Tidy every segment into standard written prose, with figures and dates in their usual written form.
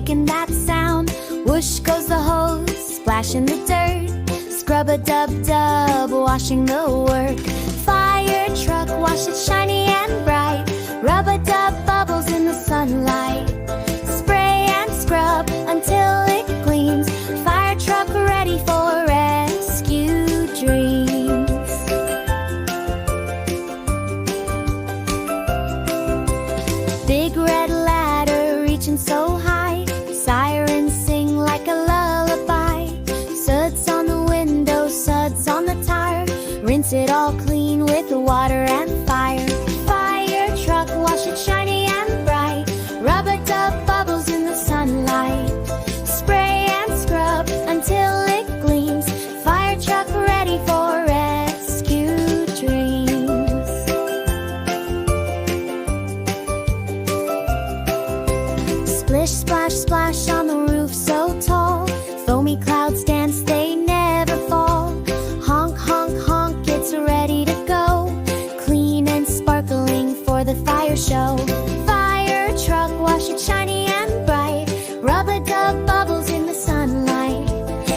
making that sound. Whoosh goes the hose, splash in the dirt. Scrub-a-dub-dub, washing the work. Fire truck, wash it shiny and bright. Rub-a-dub, bubbles in the sunlight. Spray and scrub until it gleams. Fire truck ready for rescue dreams. Big red ladder reaching so high. Sirens sing like a lullaby. Suds on the window, suds on the tire. Rinse it all clean with water and fire. Fire truck, wash it shiny and bright. Rub-a-dub, bubbles in the sunlight. Spray and scrub until it gleams. Fire truck ready for rescue dreams. Splish, splash, splash on the roof so tall. Foamy clouds dance, they never fall. Honk, honk, honk, it's ready to go. Clean and sparkling for the fire show. Fire truck, wash it shiny and bright. Rub-a-dub, bubbles in the sunlight.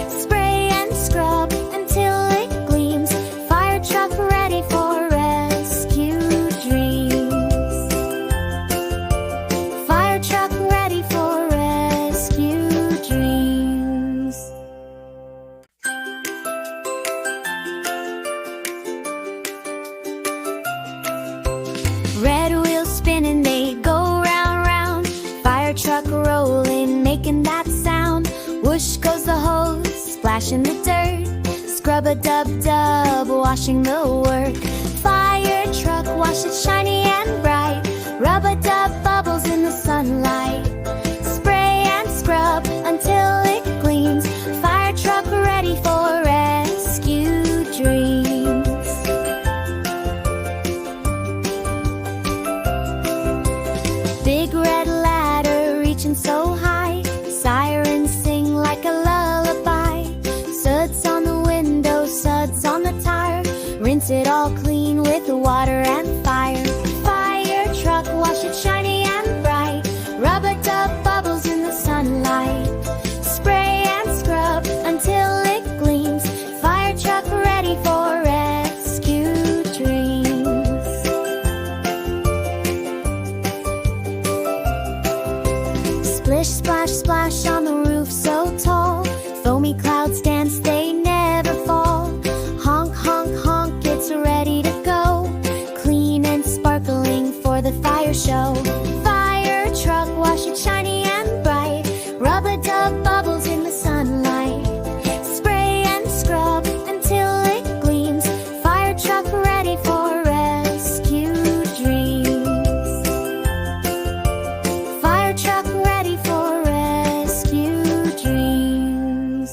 Spray and scrub until it gleams. Fire truck ready for rescue dreams. Fire truck ready for rescue dreams. Red wheels spinning, they go round, round. Fire truck rolling, making that sound. Whoosh goes the hose, splash in the dirt. Scrub-a-dub-dub, washing the work. Fire truck, wash it shiny and bright. Rub-a-dub, bubbles in the sunlight. Spray and scrub until it gleams. Fire truck ready for rescue dreams. Big red ladder reaching so high. Sirens sing like a lullaby. Suds on the window, suds on the tire. Rinse it all clean with water and fire. Fire truck, wash it shiny and bright. Rub-a-dub, bubbles in the sunlight. Spray and scrub until it gleams. Fire truck ready for rescue dreams. Splish, splash, splash on the roof so tall. Foamy clouds dance, they never fall. Honk, honk, honk, it's ready to go. Clean and sparkling for the fire show. Fire truck, wash it shiny and bright. Rub-a-dub, bubbles in the sunlight. Spray and scrub until it gleams. Fire truck ready for rescue dreams. Fire truck ready for rescue dreams.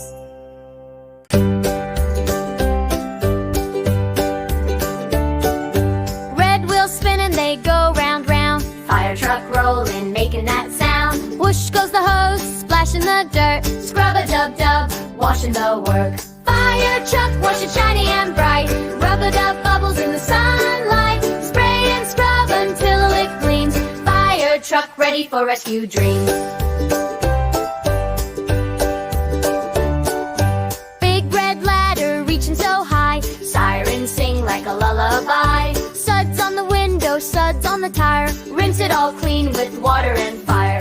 Red wheels spinning, they go round, round. Fire truck rolling, making that sound. Whoosh goes the hose, splashing the dirt. Scrub-a-dub-dub, washing the work. Fire truck, wash it shiny and bright. Rub-a-dub, bubbles in the sunlight. Spray and scrub until it gleams. Fire truck ready for rescue dreams. Big red ladder reaching so high. Sirens sing like a lullaby. Suds on the window, suds on the tire. Rinse it all clean with water and fire.